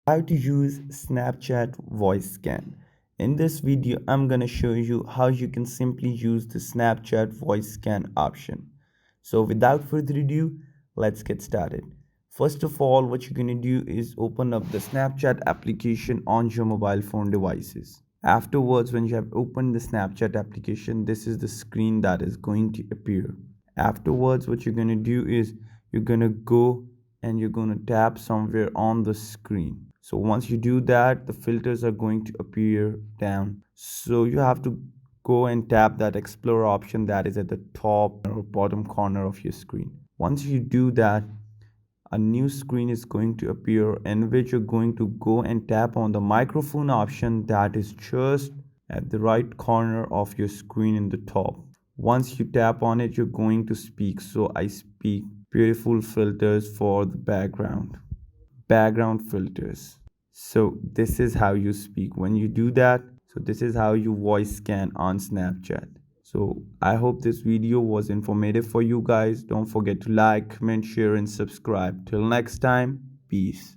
How to use Snapchat voice scan. In this video, I'm gonna show you how you can simply use the Snapchat voice scan option. So without further ado, let's get started. First of all, what you're gonna do is open up the Snapchat application on your mobile phone devices. Afterwards, when you have opened the Snapchat application, this is the screen that is going to appear. Afterwards, what you're gonna do is you're gonna go and you're gonna tap somewhere on the screen. So once you do that, the filters are going to appear down. So you have to go and tap that explore option that is at the top or bottom corner of your screen. Once you do that, a new screen is going to appear in which you're going to go and tap on the microphone option that is just at the right corner of your screen in the top. Once you tap on it, you're going to speak. So I speak beautiful filters for the background filters. So this is how you speak when you do that. So this is how you voice scan on Snapchat. So I hope this video was informative for you guys. Don't forget to like, comment, share and subscribe. Till next time, peace.